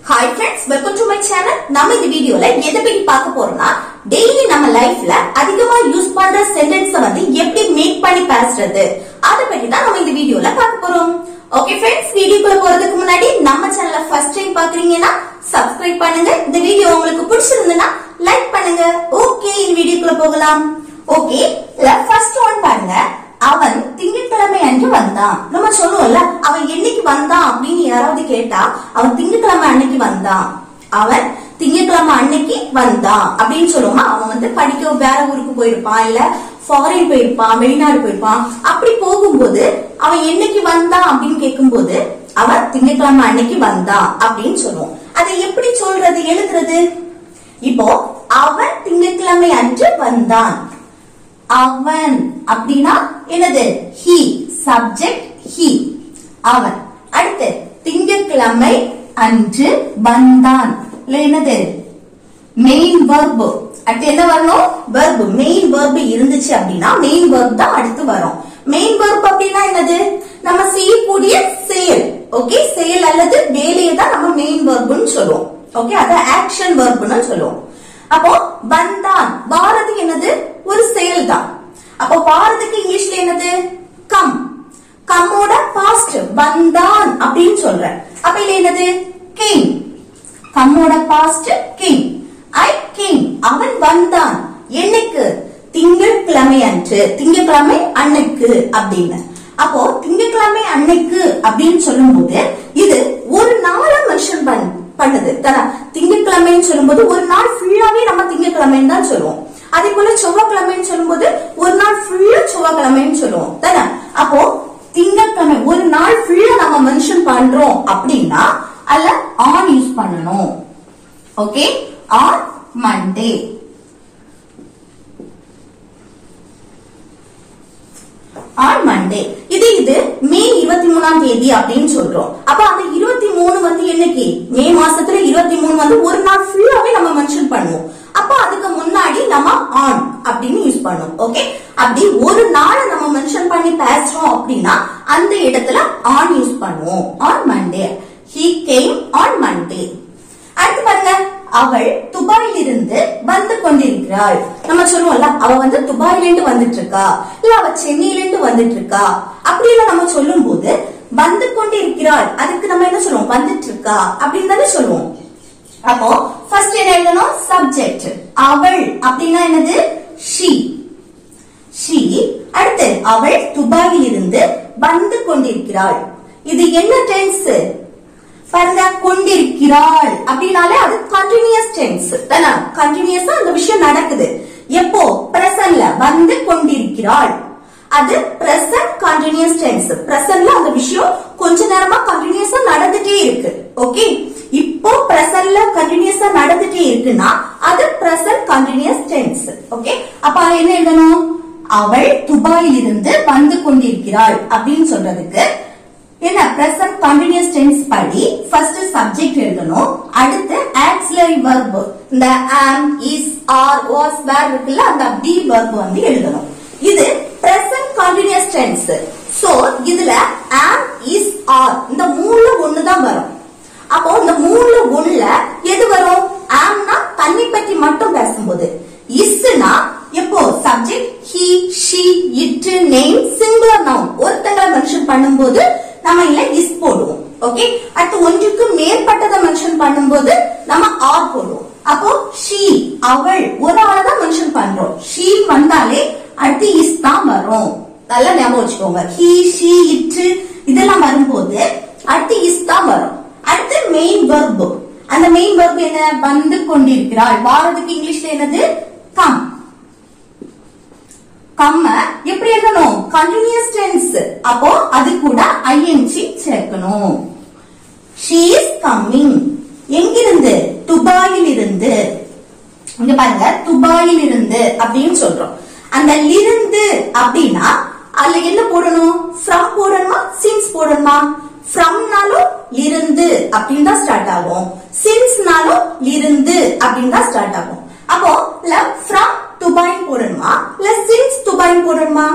Hi friends, welcome to my channel. நம்ம இந்த வீடியோல எதை பத்தி பார்க்க போறோம்னா டெய்லி நம்ம லைஃப்ல அதிகமா யூஸ் பண்ற சென்டென்ஸ் வந்து எப்படி மேக் பண்ணி பேசுறது அத பத்தி தான் நம்ம இந்த வீடியோல பார்க்க போறோம். ஓகே फ्रेंड्स, வீடியோக்குள்ள போறதுக்கு முன்னாடி நம்ம சேனலை ஃபர்ஸ்ட் டைம் பாக்குறீங்கன்னா சப்ஸ்கிரைப் பண்ணுங்க. இந்த வீடியோ உங்களுக்கு பிடிச்சிருந்தா லைக் பண்ணுங்க. ஓகே, இந்த வீடியோக்குள்ள போகலாம். ஓகே, ஃபர்ஸ்ட் ஒன் பாருங்க. அவன் திங்கட்கிழமை அன்று வந்தான். நம்ம சொல்லுவோம்ல, அவன் என்னைக்கு வந்தான் அப்படின்னு யாராவது கேட்டா அவன் திங்கட்கிழமை அன்னைக்கு வந்தான், அவன் திங்கட்கிழமை அன்னைக்கு வந்தான் அப்படின்னு சொல்லுவோமா. அவன் வந்து படிக்க வேற ஊருக்கு போயிருப்பான், இல்ல ஃபாரின் போயிருப்பான், வெளிநாடு போயிருப்பான். அப்படி போகும்போது அவன் என்னைக்கு வந்தான் அப்படின்னு கேட்கும்போது அவன் திங்கட்கிழமை அன்னைக்கு வந்தான் அப்படின்னு சொல்லுவோம். அதை எப்படி சொல்றது, எழுதுறது? இப்போ அவன் திங்கட்கிழமை அன்று வந்தான். அவன் அப்படின்னா என்னது? he, subject he, அவன். அடுத்து திங்கட்கிழமை அன்று வந்தான், இல்ல என்னது? Main verb. அடுத்து என்ன வரணும்? verb. மெயின் verb இருந்துச்சு அப்படின்னா மெயின் verb தான் அடுத்து வரும். மெயின் verb அப்படின்னா என்னது? நம்ம செய்யக்கூடிய செயல். ஓகே, செயல் அல்லது வேலையை தான் நம்ம மெயின் verb சொல்லுவோம். ஓகே, அத ஆக்ஷன் verb சொல்லுவோம். அப்போ வந்தான், வாரது என்னது? ஒரு செயல் தான். அப்போ வாரதுக்கு இங்கிலீஷ்ல என்னது? கம். கம்மோட பாஸ்ட் வந்தான் அப்படின்னு சொல்றேன். அப்ப இது என்னது? came. கம்மோட பாஸ்ட் came. I came. அவன் வந்தான். என்னைக்கு? திங்கட்கிழமை அன்று, திங்கட்கிழமை அன்னைக்கு அப்படின்னு. அப்போ திங்கட்கிழமை அன்னைக்கு அப்படின்னு சொல்லும்போது இது ஒரு நாளை மென்ஷன் பண்ணுது. திங்கட்கிழமைன்னு சொல்லும்போது ஒரு நாள் ஃபுல்லாவே நம்ம திங்கட்கிழமைன்னு தான் சொல்லுவோம். அதே போல செவ்வாய்க்கிழமைன்னு சொல்லும்போது ஒரு நாள் ஃபுல்லா செவ்வாய்க்கிழமைன்னு சொல்லுவோம் தானே. அப்போ திங்கட்கிழமை ஒரு நாள் ஃபுல்லா நம்ம மென்ஷன் பண்றோம் அப்படின்னா அல்ல ஆன் யூஸ் பண்ணணும். Okay, on Monday. On Monday. இது மே 23ஆம் தேதி அப்படின்னு சொல்றோம். அப்ப அந்த 23 வந்து என்னைக்கு? மே மாசத்துல 23 வந்து ஒரு நாள் ஃபுல்லாவே நம்ம மென்ஷன் பண்ணுவோம். அப்ப அதுக்கு முன்னாடி நம்ம ஆன் அப்படின்னு யூஸ் பண்ணுவோம். ஓகே, அப்படி ஒரு நாளை நம்ம மென்ஷன் பண்ணி பேசுறோம் அப்படின்னா அந்த இடத்துல ஆன் யூஸ் பண்ணுவோம். On Monday. he came on Monday. அடுத்து பாருங்க, அவள் துபாயில் இருந்து வந்து கொண்டிருக்கிறாள். நம்ம சொல்லுவோம்ல, அவ வந்து துபாயில இருந்து வந்துட்டு இருக்கா, இல்ல அவ சென்னையில இருந்து வந்துட்டு இருக்கா அப்படி எல்லாம் நம்ம சொல்லும் போது வந்து கொண்டிருக்கிறாள் அதுக்கு நம்ம என்ன சொல்லுவோம்? வந்துட்டு இருக்கா அப்படின்னு தானே சொல்லுவோம். அப்போ ஃபர்ஸ்ட் என்ன எழுதணும்? சப்ஜெக்ட். அவள் அப்படின்னா என்னது? she. she. அடுத்து அவள் துபாயில் இருந்து வந்து கொண்டிருக்கிறாள். இது என்ன டென்ஸ் பாருங்க? கொண்டிருக்கிறாள் அப்படினாலே அது கண்டினியூஸ் டென்ஸ் தானே. கண்டினியூஸா அந்த விஷயம் நடக்குது. எப்போ? பிரசன்ட்ல வந்து கொண்டிருக்கிறாள், அது பிரசன்ட் கண்டினியூஸ் டென்ஸ். பிரசன்ட்ல அந்த விஷயம் கொஞ்ச நேரமா கண்டினியூஸா நடந்துட்டே இருக்கு. ஓகே, இப்போ பிரசன்ட்ல கண்டினியூஸா நடந்துட்டே இருக்குன்னா அது பிரசன்ட் கண்டினியூஸ் டென்ஸ். ஓகே, அப்ப என்ன எழுதணும்? அவள் துபாயில் இருந்து வந்து கொண்டிருக்கிறாள் அப்படின்னு சொல்றதுக்கு என்ன? பிரசன்ட் கண்டினியூஸ் டென்ஸ் படி ஃபர்ஸ்ட் சப்ஜெக்ட் எழுதணும். அடுத்து ஆக்ஸிலரி verb, இந்த am, is, are, was, were இருக்குல்ல, அந்த be verb வந்து எழுதணும். இது பிரசன்ட் கண்டினியூஸ் டென்ஸ். சோ இதுல am, is, are இந்த மூணுல ஒண்ணு தான் வரும். அப்போ இந்த மூணுல ஒண்ணுல எது வரும்? amனா தன்னை பற்றி மட்டும் பேசும்போது, isனா எப்போ? Subject he, she, it, name, singular noun ஒருத்தங்களை மென்ஷன் பண்ணும்போது நம்ம இல்ல is போடுவோம். ஓகே, அடுத்து ஒன்றுக்கு மேற்பட்டதை மென்ஷன் பண்ணும்போது நம்ம are போடுவோம். அப்போ she, அவள் ஒரு ஆளை தான் மென்ஷன் பண்றோம். she வந்தாலே அடுத்து is தான் வரும். நல்லா ஞாபகம் வச்சுக்கோங்க. he, she, it இதெல்லாம் வரும்போது அடுத்து is தான் வரும். அடுத்து மெயின் verb. அந்த மெயின் verb என்ன? வந்து கொண்டிருக்கிறாள். வாரதுக்கு இங்கிலீஷ்ல என்னது? come. கம்ம எப்படி எழுதணும்? Continuous tense. அப்போ அது கூட ing சேர்க்கணும். she is coming. எங்கிருந்து? துபாயில் இருந்து. இங்க பாருங்க, துபாயில் இருந்து அப்படின்னு சொல்றோம். அந்த இருந்து அப்படின்னா அதுல என்ன போடணும்? from போடணுமா, since போடணுமா? fromனாலும் இருந்து அப்படின்னு தான் ஸ்டார்ட் ஆகும். sinceனாலும் இருந்து அப்படின்னு தான் ஸ்டார்ட் ஆகும். அப்போ from துபாய் போடணுமா, இல்ல since துபாய் போடணுமா?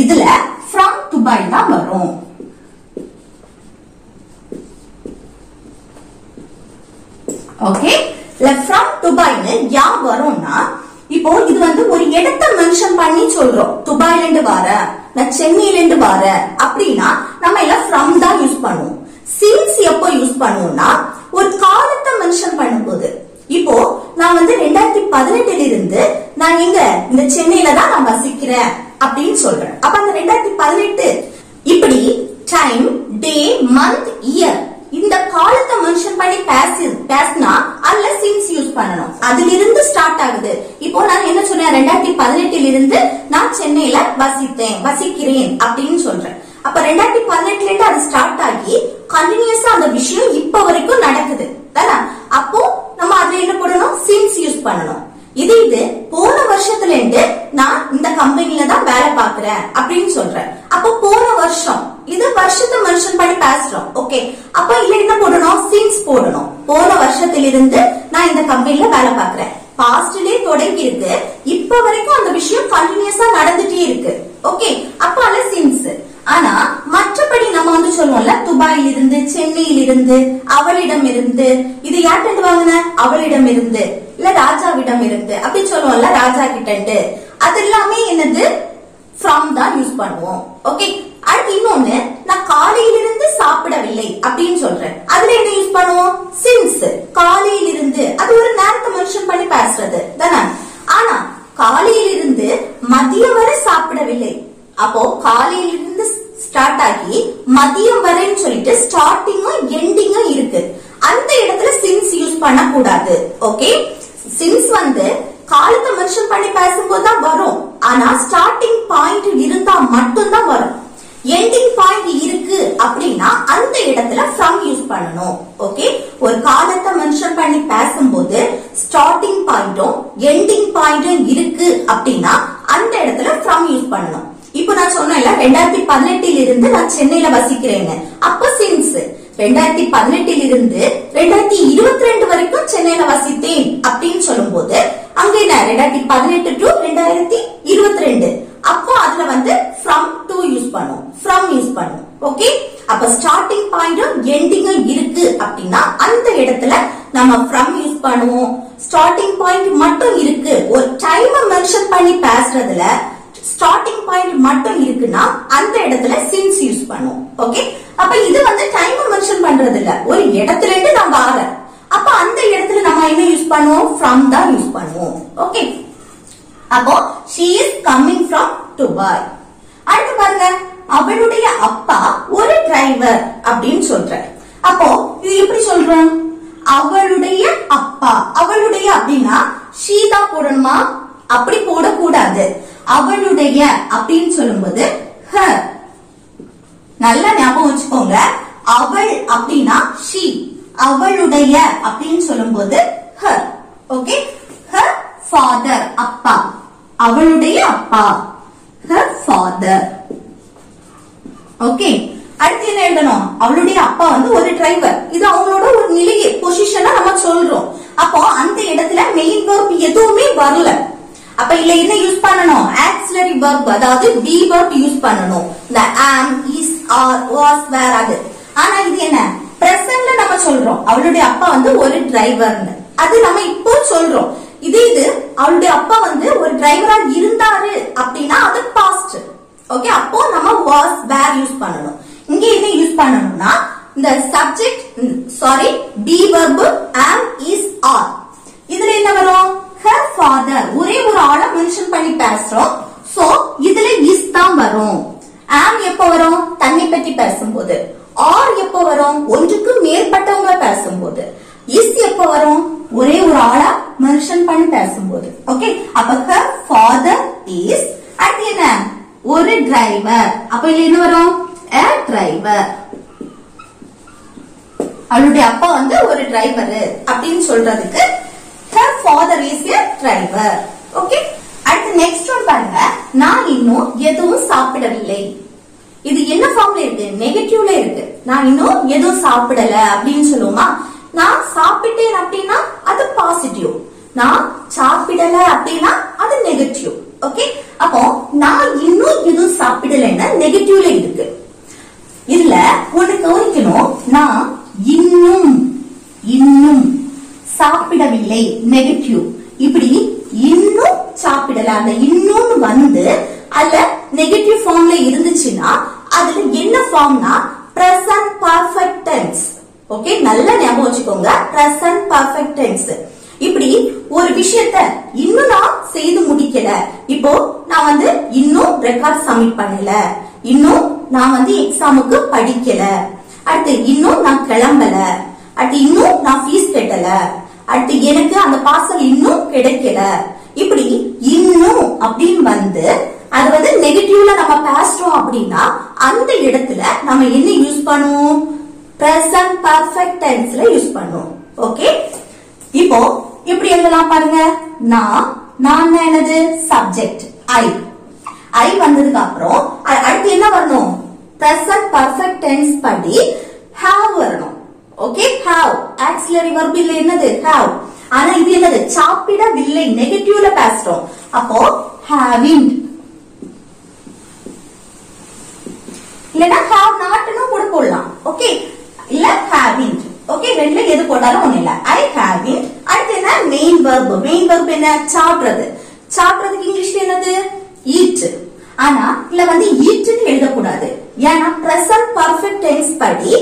இதுல from துபாய் தான் வரும். ஓகே, from துபாய்னு யா வரும்னா இப்போ இது வந்து ஒரு இடத்தை மென்ஷன் பண்ணி சொல்றோம். துபாயில இருந்து வர, நான் சென்னையில இருந்து வர அப்படின்னா நம்ம எல்லாம் from தான் யூஸ் பண்ணுவோம். since எப்போ யூஸ் பண்ணுவோம்னா ஒரு காலத்தை மென்ஷன் பண்ணும்போது, இப்போ நான் வந்து 2018 இருந்து நான் இங்க இந்த சென்னையில தான் நான் வசிக்கிறேன் அப்படின்னு சொல்றேன். அப்ப அந்த 2018 இப்படி டைம், டே, மந்த், இயர் இந்த காலத்தை மென்ஷன் பண்ணி பேசினா அதுல since யூஸ் பண்ணணும். அதுல இருந்து ஸ்டார்ட் ஆகுது. இப்போ நான் என்ன சொன்னேன், 2018 இருந்து நான் சென்னையில வசிக்கிறேன் அப்படின்னு சொல்றேன். அப்ப 2018 இருந்து அது ஸ்டார்ட் ஆகி கண்டினியூஸா அந்த விஷயம் இப்ப வரைக்கும் நடக்குது தானே. அப்போ நம்ம அதுல என்ன பண்ணணும், since யூஸ் பண்ணணும். இது போன வருஷத்துல இருந்து நான் இந்த கம்பெனில தான் வேலை பாக்குறேன் அப்படின்னு சொல்றேன். அப்போ போன வருஷம் இது வருஷத்தை மென்ஷன் பண்ணி பேசுறோம். ஓகே, அப்ப இல்ல என்ன போடணும், since போடணும். போன வருஷத்திலிருந்து நான் இந்த கம்பெனில வேலை பாக்குறேன். பாஸ்ட்லயே தொடங்கி இருக்கு, இப்ப வரைக்கும் அந்த விஷயம் கண்டினியூஸா நடந்துட்டே இருக்கு. ஓகே, அப்ப அது since. ஆனா மற்றபடி நம்ம வந்து சொல்லுவோம்ல, துபாயில் இருந்து, சென்னையில் இருந்து, அவளிடம் இருந்து, இது யார்கிட்ட வாங்கின, அவளிடம் இருந்து, இல்ல ராஜாவிடம் இருந்து அப்படி சொல்லுவோம்ல, ராஜா கிட்ட. அது எல்லாமே என்னது, from தான் யூஸ் பண்ணுவோம். ஓகே, அடுத்து இன்னொன்னு, நான் காலையிலிருந்து சாப்பிடவில்லை அப்படின்னு சொல்றேன். அதுல என்ன யூஸ் பண்ணுவோம், since. காலையிலிருந்து அது ஒரு நேரத்தை மென்ஷன் பண்ணி பேசுறது தானே. ஆனா காலையிலிருந்து மதியம் வரை சாப்பிடவில்லை, அப்போ காலையிலிருந்து ஸ்டார்ட் ஆகி மதியம் வரைன்னு சொல்லிட்டு ஸ்டார்டிங்கும் எண்டிங்கும் இருக்கு. அந்த இடத்துல since யூஸ் பண்ண கூடாது. ஓகே, since வந்து காலத்தை மென்ஷன் பண்ணி பேசும்போது தான் வரும். ஆனா ஸ்டார்டிங் பாயிண்ட் இருந்தா மட்டும் தான் வரும். எண்டிங் பாயிண்ட் இருக்கு அப்படின்னா அந்த இடத்துல from யூஸ் பண்ணணும். ஓகே, ஒரு காலத்தை மென்ஷன் பண்ணி பேசும்போது ஸ்டார்டிங் பாயிண்டும் எண்டிங் பாயிண்டும் இருக்கு அப்படின்னா அந்த இடத்துல from யூஸ் பண்ணணும். இப்போ நான் சொன்னேன்ல, 2018 இருந்து நான் சென்னையில வசிக்கிறேன்னு. அப்ப since 2018 இருந்து 2022 வரைக்கும் சென்னையில வசித்தேன் அப்படின்னு சொல்லும் போது அங்க என்ன, 2018 to 2022. அப்போ அதுல வந்து from to யூஸ் பண்ணும், from யூஸ் பண்ணும். ஓகே, அப்ப ஸ்டார்டிங் பாயிண்டும் எண்டிங்கும் இருக்கு அப்படின்னா அந்த இடத்துல நம்ம from யூஸ் பண்ணுவோம். ஸ்டார்டிங் பாயிண்ட் மட்டும் இருக்கு, ஒரு டைம் மென்ஷன் பண்ணி பேசுறதுல ஸ்டார்டிங் பாயிண்ட் மட்டும் இருக்குன்னா அந்த இடத்துல since யூஸ் பண்ணுவோம். ஓகே, அப்ப இது வந்து டைம் மென்ஷன் பண்றது இல்ல, ஒரு இடத்துல இருந்து நான் வரேன். அப்ப அந்த இடத்துல நம்ம என்ன யூஸ் பண்ணுவோம், from தான் யூஸ் பண்ணுவோம். ஓகே, அப்போ she is coming from Dubai. அடுத்து பாருங்க, அவளுடைய அப்பா ஒரு டிரைவர் அப்படின்னு சொல்றேன். அப்போ இது எப்படி சொல்றோம், அவளுடைய அப்பா, அவளுடைய அப்படின்னா she தான் போடணுமா, அப்படி போடக்கூடாது. அவளுடைய அப்படின்னு சொல்லும்போது her. நல்லா ஞாபகம் வச்சுக்கோங்க, அவள் அப்படின்னா she, அவளுடைய அப்படின்னு சொல்லும்போது her. ஓகே, her father அப்பா, அவளுடைய அப்பா her father. ஓகே, அடுத்து என்ன எழுதணும், அவளுடைய அப்பா வந்து ஒரு டிரைவர். இது அவங்களோட ஒரு நிலையை பொசிஷனா நம்ம சொல்றோம். அப்போ அந்த இடத்துல மெயின் வெர்ப் எதுவுமே வரல. அப்ப இல்ல என்ன யூஸ் பண்ணணும், ஆக்சிலரி வெர்ப், அதாவது be verb யூஸ் பண்ணணும். இந்த am, is, are, was, were அது. ஆனா இது என்ன, பிரசன்ட்ல நம்ம சொல்றோம் அவளுடைய அப்பா வந்து ஒரு டிரைவர்னு, அது நம்ம இப்போ சொல்றோம். இது அவளுடைய அப்பா வந்து ஒரு டிரைவரா இருந்தாரு அப்படின்னா அது பாஸ்ட். ஓகே, அப்போ நம்ம was, were யூஸ் பண்ணணும். இங்க என்ன யூஸ் பண்ணணும்னா இந்த subject, sorry, be verb, am, is, are. இதுல என்ன வரும், her father, ஒரே ஒரு ஆளை மென்ஷன் பண்ணி பேசுறோம். சோ இதுல is தான் வரும். am எப்ப வரும், தன்னை பற்றி பேசும்போது. or எப்ப வரும், ஒன்றுக்கு மேற்பட்டவங்க பேசும்போது. is எப்ப வரும், ஒரே ஒரு ஆளை மென்ஷன் பண்ணி பேசும்போது. ஓகே, அப்ப her father is, அடுத்து என்ன, ஒரு டிரைவர். அப்ப இதுல என்ன வரும், a driver. அவளுடைய அப்பா வந்து ஒரு டிரைவர் அப்படின்னு சொல்றதுக்கு her father is a driver. Okay, அடுத்து நெக்ஸ்ட் ஒன் பாருங்க, நான் இன்னும் எதுவும் சாப்பிடவில்லை. இது என்ன ஃபார்ம்ல இருக்கு, நெகட்டிவ்ல இருக்கு. நான் இன்னும் எதுவும் சாப்பிடல அப்படின்னு சொல்லுவோமா, நான் சாப்பிட்டேன் அப்படின்னா அது பாசிட்டிவ், நான் சாப்பிடல அப்படின்னா அது நெகட்டிவ். ஓகே, அப்போ நான் இன்னும் எதுவும் சாப்பிடலன்னா நெகட்டிவ்ல இருக்கு. இதுல ஒண்ணு கவனிக்கணும், நான் இன்னும் சாப்பிடவில்லை நெகட்டிவ். இப்படி இன்னும் சாப்பிடல அந்த இன்னும் வந்து அதுல நெகட்டிவ் ஃபார்ம்ல இருந்துச்சுன்னா அதுல என்ன ஃபார்ம்னா பிரசன்ட் பர்ஃபெக்ட் டென்ஸ். ஓகே, நல்ல ஞாபகம் வச்சுக்கோங்க, பிரசன்ட் பர்ஃபெக்ட் டென்ஸ். இப்படி ஒரு விஷயத்த இன்னும் நான் செய்து முடிக்கல. இப்போ நான் வந்து இன்னும் ரெக்கார்ட் சப்மிட் பண்ணல, இன்னும் நான் வந்து எக்ஸாமுக்கு படிக்கல, அடுத்து இன்னும் நான் கிளம்பல, அடுத்து இன்னும் நான் ஃபீஸ் கட்டல, அடுத்து எனக்கு அந்த பார்சல் இன்னும் கிடைக்கல. இப்படி இன்னும் அப்படின்னு வந்து அது வந்து நெகட்டிவ்ல நம்ம பேசுறோம் அப்படின்னா அந்த இடத்துல நம்ம என்ன யூஸ் பண்ணுவோம்? பிரசன்ட் பர்ஃபெக்ட் டென்ஸ்ல யூஸ் பண்ணுவோம். ஓகே, இப்போ எப்படி எழுதலாம் பாருங்க. நான் என்னது? சப்ஜெக்ட் ஐ வந்ததுக்கு அப்புறம் அடுத்து என்ன வரணும்? பிரசன்ட் பர்ஃபெக்ட் டென்ஸ் படி have வரணும். ஓகே, have ஆக்ஸிலரி வெர்ப் இல்ல, என்னது? have. ஆனா இது என்னது? சாப்பிடவில்லை, நெகட்டிவ்ல பேசுறோம். அப்போ having இல்லனா have notனு கூட போடலாம். ஓகே, இல்ல having. ஓகே, ரெண்டுல எது போட்டாலும் ஒண்ணு இல்ல. I having. அடுத்து என்ன? Main verb. மெயின் வெர்ப் என்ன? சாப்பிடுறது. சாப்பிடுறதுக்கு இங்கிலீஷ்ல என்னது? eat. ஆனா இல்ல வந்து eatனு எழுதக்கூடாது. ஏன்னா பிரசன்ட் பர்ஃபெக்ட் டென்ஸ் படி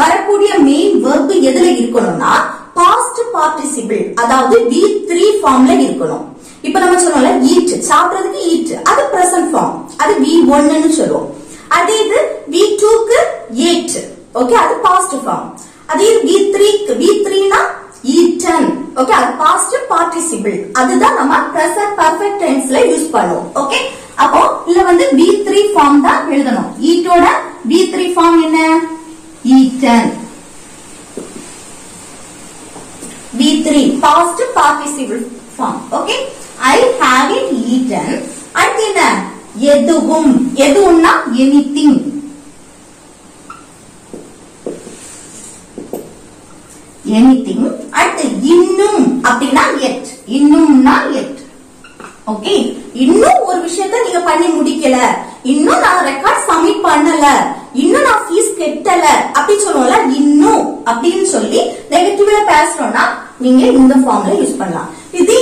வரக்கூடிய மெயின் வெர்ப் எதுல இருக்கணும்னா பாஸ்ட் பார்ட்டிசிபிள், அதாவது V3 ஃபார்ம்ல இருக்கணும். இப்போ நம்ம சொன்னோம்ல eat, சாப்பிடுறதுக்கு eat, அது பிரசன்ட் ஃபார்ம், அது V1 ன்னு சொல்றோம். அதே இது V2 க்கு ate. ஓகே, அது பாஸ்ட் ஃபார்ம். அதே V3 னா eaten. ஓகே, அது பாஸ்ட் பார்ட்டிசிபிள். அதுதான் நம்ம பிரசன்ட் பர்ஃபெக்ட் டென்ஸ்ல யூஸ் பண்ணுவோம். ஓகே, அப்போ இல்ல வந்து V3 ஃபார்ம் தான் எழுதணும். eat ஓட V3 ஃபார்ம் என்ன? eaten. V3 past participle form. Okay, I haven't eaten. அடுத்து என்ன? எதுவும். எதுவும்னா anything. anything. அடுத்து இன்னும் அப்படின்னா yet. இன்னும்னா yet. ஓகே, இன்னும் ஒரு விஷயத்தை நீங்க பண்ணி முடிக்கல, இன்னும் நான் ரெக்கார்ட் சப்மிட் பண்ணல, இன்னும் நான் ஃபீஸ் கட்டல அப்படி சொல்லுவோம்ல, இன்னும் அப்படின்னு சொல்லி நெகட்டிவ்ல பேசுறோம்னா நீங்க இந்த ஃபார்ம்ல யூஸ் பண்ணலாம். இது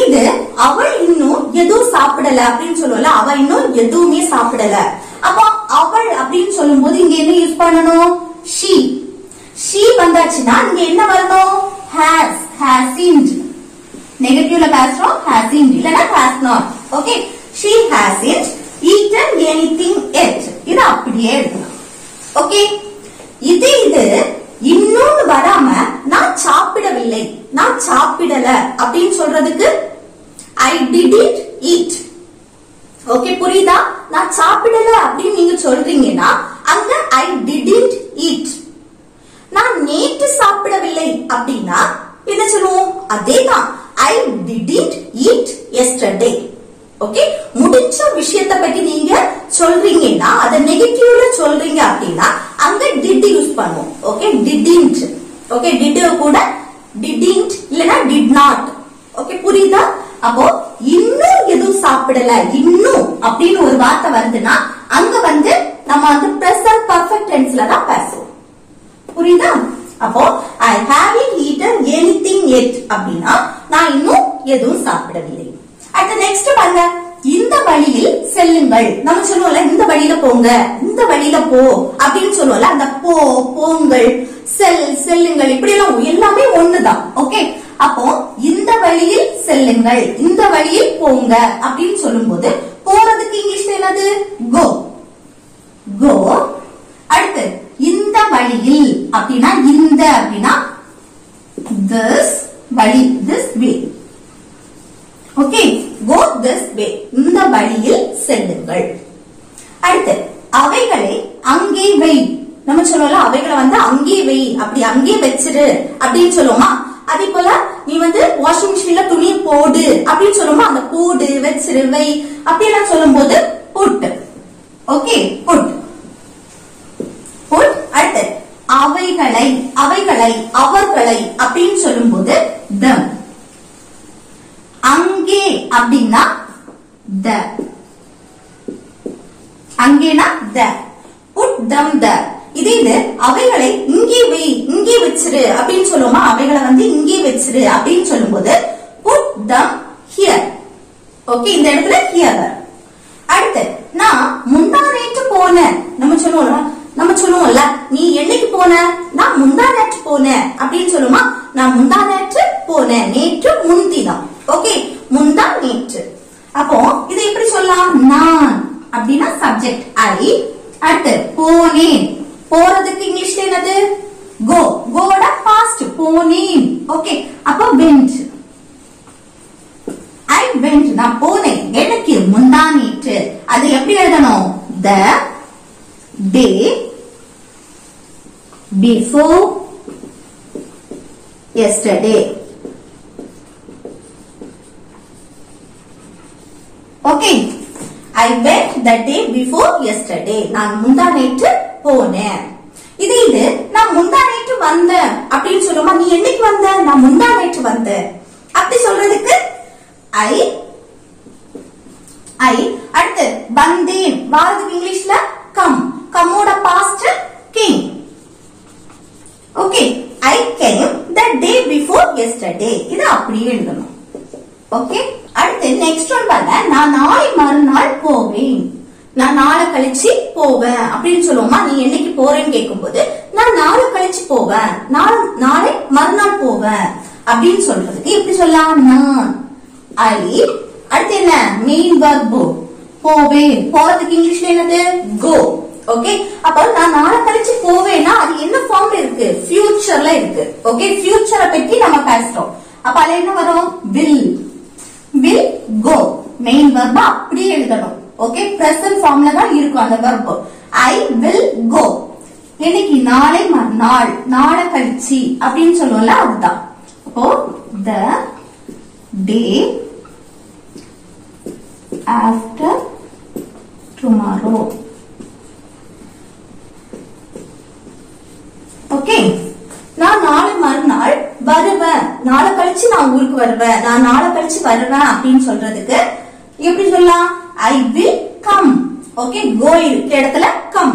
அவள் இன்னும் எதுவும் சாப்பிடல அப்படின்னு சொல்லுவோம்ல, அவ இன்னும் எதுவுமே சாப்பிடல. அப்போ அவள் அப்படின்னு சொல்லும் போது இங்க என்ன யூஸ் பண்ணணும்? she வந்தாச்சுன்னா இங்க என்ன வரணும்? hasn't. நெகட்டிவ்ல பேசுறோம், hasn't இல்லனா has not. Okay, she hasn't eaten anything yet. இது அப்படியே எழுதலாம். ஓகே, இது இன்னும் வராம நான் சாப்பிடவில்லை, நான் சாப்பிடல அப்படின்னு சொல்றதுக்கு I didn't eat. ஓகே, புரியுதா? நான் சாப்பிடல அப்படின்னு நீங்க சொல்றீங்கன்னா அங்க I didn't eat. நான் நேற்று சாப்பிடவில்லை அப்படின்னா என்ன சொல்லுவோம்? அதேதான், I didn't eat yesterday. Okay, முடிச்ச விஷயத்தை பத்தி நீங்க சொல்றீங்கன்னா அத நெகட்டிவ்ல சொல்றீங்க அப்படின்னா அங்க did யூஸ் பண்ணுவோம். Okay, didn't. ஓகே, did கூட didn't இல்லனா did not. ஓகே, புரியுதா? அப்போ இன்னும் எதுவும் சாப்பிடல, இன்னும் அப்படின்னு ஒரு வார்த்தை வருதுன்னா அங்க வந்து நம்ம வந்து பிரசன்ட் பர்ஃபெக்ட் டென்ஸ்ல தான் பேசுவோம். புரியுதா? அப்போ I haven't eaten anything yet அப்படின்னா நான் இன்னும் எதுவும் சாப்பிடவில்லை. அடுத்து நெக்ஸ்ட் பாருங்க, இந்த வழியில் செல்லுங்கள். நம்ம சொல்லுவோம்ல இந்த வழியில போங்க, இந்த வழியில போ அப்படின்னு சொல்லுவோம்ல, அந்த போங்கள், செல்லுங்கள் இப்படி எல்லாம் எல்லாமே ஒண்ணுதான். ஓகே, அப்போ இந்த வழியில் செல்லுங்கள், இந்த வழியில் போங்க அப்படின்னு சொல்லும் போது போறதுக்கு இங்கிலீஷ்ல என்னது? go. அடுத்து இந்த வழியில் அப்படின்னா இந்த அப்படின்னா this வழி, this way. Okay, go this way. இந்த வழியில் செல்லுங்கள். அடுத்து அவைகளை அங்கே வை. நம்ம சொல்லுவோம்ல அவைகளை வந்து அங்கே வை, அப்படி அங்கே வச்சிரு அப்படின்னு சொல்லுவோமா? அதே போல நீ வந்து வாஷிங் மிஷின்ல துணி போடு அப்படின்னு சொல்லுவோமா? அந்த போடு, வச்சிரு, வை அப்படி எல்லாம் சொல்லும் போது put. Okay, put. அடுத்து அவைகளை அவர்களை அப்படின்னு சொல்லும் போது them. அங்கே அப்படின்னா the. அங்கேனா the. put them there. இது அவைகளை இங்கே வை, இங்கே வச்சிரு அப்படின்னு சொல்லுவோமா? அவைகளை வந்து இங்கே வச்சிரு அப்படின்னு சொல்லும் போது them here. ஓகே, இந்த இடத்துல here. அடுத்து நான் முந்தா நேற்று போனேன். நம்ம சொல்லுவோம்ல, நீ என்னைக்கு போன? நான் முந்தா நேற்று போனேன் அப்படின்னு சொல்லுமா? நான் முந்தா நேற்று போனேன். நேற்று முன்தினம். ஓகே, முந்தா நேற்று. அப்போ இதை எப்படி சொல்லலாம்? நான் அப்படின்னா சப்ஜெக்ட் ஐ. அடுத்து போனேன். போறதுக்கு இங்கிலீஷ்ல என்னது? go. கோட past போனேன். ஓகே, அப்போ went. I went. நான் போனேன். எனக்கு முந்தா நேற்று. அது எப்படி எழுதணும்? the day before yesterday. Okay, I went the day before yesterday. நான் முந்தா நேற்று போனேன். இது நான் முந்தா நேற்று வந்தேன் அப்படின்னு சொல்லுமா? நீ என்னைக்கு வந்த? நான் முந்தா நேற்று வந்தேன். அப்படி சொல்றதுக்கு I. அடுத்து வந்தேன். வாரதுக்கு இங்கிலீஷ்ல come. கம்மோட past came. Okay, I came the day before yesterday. இது அப்படியே எழுதணும். ஓகே, அடுத்து நெக்ஸ்ட் ஒன் பாருங்க. நான் நாளை மறுநாள் போவேன். நான் நாளை கழிச்சு போவேன் அப்படின்னு சொல்லுவோமா? நீ என்னைக்கு போறேன்னு கேட்கும்போது நான் நாளை கழிச்சு போவேன், நாளை மறுநாள் போவேன் அப்படின்னு சொல்றதுக்கு எப்படி சொல்லலாம்? நான் ஐ. அடுத்து என்ன? மெயின் வர்ப் போவேன். போறதுக்கு இங்கிலீஷ்ல என்னது? go. ஓகே, அப்போ நான் நாளை கழிச்சு போவேன்னா அது என்ன ஃபார்ம்ல இருக்கு? ஃபியூச்சர்ல இருக்கு. ஓகே, ஃபியூச்சரை பத்தி நம்ம பேசுறோம். அப்ப அதுல என்ன வரும்? will go. மெயின் வர்ப் அப்படியே எழுதணும். ஓகே, பிரசன்ட் ஃபார்ம்ல தான் இருக்கும் அந்த வர்ப். I will go. இன்னைக்கு நாளை மறுநாள், நாளை கழிச்சு அப்படின்னு சொல்லுவோம்ல, அதுதான். அப்போ the day after tomorrow. Okay, நான் நாளை மறுநாள் வருவேன். நாளை கழிச்சு நான் ஊருக்கு வருவேன். நான் நாளை கழிச்சு வருவேன் அப்படின்னு சொல்றதுக்கு எப்படி சொல்லலாம்? I will come. Okay, go இருக்க இடத்துல come.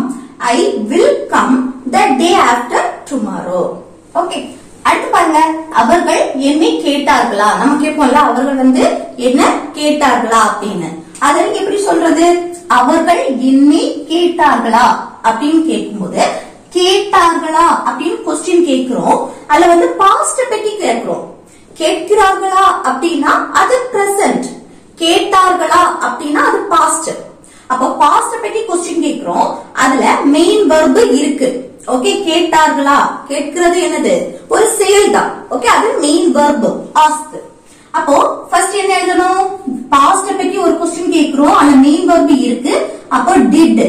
I will come the day after tomorrow. Okay, அடுத்து பாருங்க. அவர்கள் என்னை கேட்டார்களா? நம்ம கேட்போம்ல, அவர்கள் என்ன கேட்டார்களா அப்படின்னு. அதற்கு எப்படி சொல்றது? அவர்கள் என்னை கேட்டார்களா அப்படின்னு கேட்கும்போது கேட்டார்களா அப்படின்னு கொஸ்டின் கேட்கிறோம். அதுல பாஸ்ட் பத்தி கேட்கிறோம். கேட்கிறார்களா அப்படின்னா அது பிரசன்ட், கேட்டார்களா அப்படின்னா அது பாஸ்ட். அப்போ பாஸ்ட் பத்தி கொஸ்டின் கேட்கிறோம். அதுல மெயின் வர்ப் இருக்கு. ஓகே, கேட்டார்களா, கேட்கிறது என்னது? ஒரு செயல் தான். ஓகே, அது மெயின் வர்ப் ஆஸ்க். அப்போ ஃபர்ஸ்ட் என்ன எழுதணும்? பாஸ்ட் பத்தி ஒரு கொஸ்டின் கேட்கிறோம், அதுல மெயின் வர்ப் இருக்கு. அப்போ டிட்.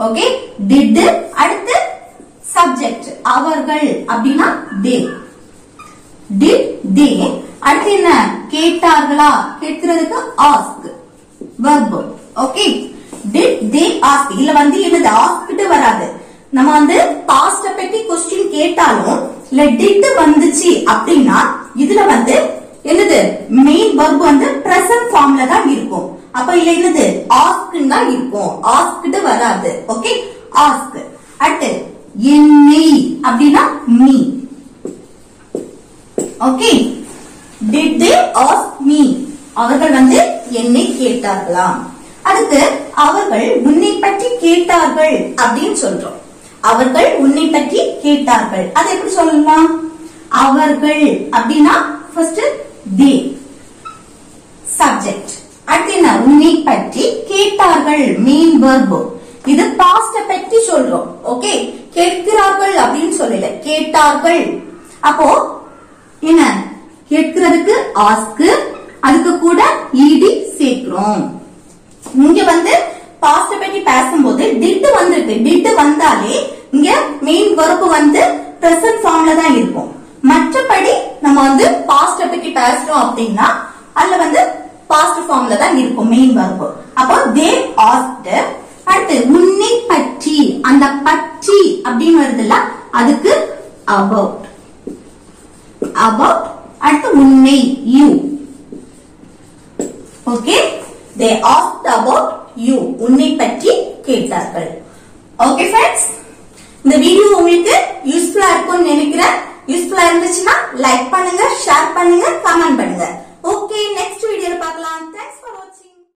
Okay, did. அடுத்து சப்ஜெக்ட் அவர்கள் அப்படின்னா தே. Did they. அடுத்து என்ன? கேட்டார்களா, கேட்கிறதுக்கு ask verb. Okay, did they ask. இல்ல என்னது? ஆஸ்க்டு வராது. நம்ம பாஸ்ட் பத்தி கொஸ்டின் கேட்டாலும் இல்ல டிட் வந்துச்சு அப்படின்னா இதுல என்னது? மெயின் verb பிரசன்ட் ஃபார்ம்ல தான் இருக்கும். அப்ப இல்ல என்னது? ஆஸ்க்னு தான் இருக்கும். ஆஸ்க்டு வராது. Okay, ask. அடுத்து என்னை அப்படின்னா me. Okay, did they ask me? அவர்கள் என்னை கேட்டார்களாம். அடுத்து அவர்கள் உன்னை பற்றி கேட்டார்கள் அப்படின்னு சொல்றோம். அவர்கள் உன்னை பற்றி கேட்டார்கள். அது எப்படி சொல்லலாம்? அவர்கள் அப்படின்னா ஃபர்ஸ்ட் they சப்ஜெக்ட். அடுத்து என்ன? உன்னை பற்றி கேட்டார்கள் மெயின் verb. இது பாஸ்ட் பத்தி சொல்றோம். ஓகே, கேட்கிறார்கள் அப்படின்னு சொல்லல, கேட்டார்கள். அப்போ என்ன? கேட்கிறதுக்கு ஆஸ்க், அதுக்கு கூட ஈடி சேர்க்கிறோம். இங்க பாஸ்ட் பத்தி பேசும்போது டிட் வந்திருக்கு. டிட் வந்தாலே இங்க மெயின் verb பிரசன்ட் ஃபார்ம்ல தான் இருக்கும். மற்றபடி நம்ம பாஸ்ட் பத்தி பேசுறோம் அப்படின்னா அதுல பாஸ்ட் ஃபார்ம்ல தான் இருக்கும் மெயின் verb. அப்போ they asked. அடுத்து உன்னை பற்றி, அந்த பற்றி அப்படின்னு வருதுல்ல, அதுக்கு about. about. அடுத்து உன்னை you. Okay, they asked about you. உன்னை பற்றி கேட்டார்கள். ஓகே फ्रेंड्स, இந்த வீடியோ உங்களுக்கு யூஸ்ஃபுல்லா இருக்கும்னு நினைக்கிறேன். யூஸ்ஃபுல்லா இருந்துச்சுன்னா லைக் பண்ணுங்க, ஷேர் பண்ணுங்க, கமெண்ட் பண்ணுங்க.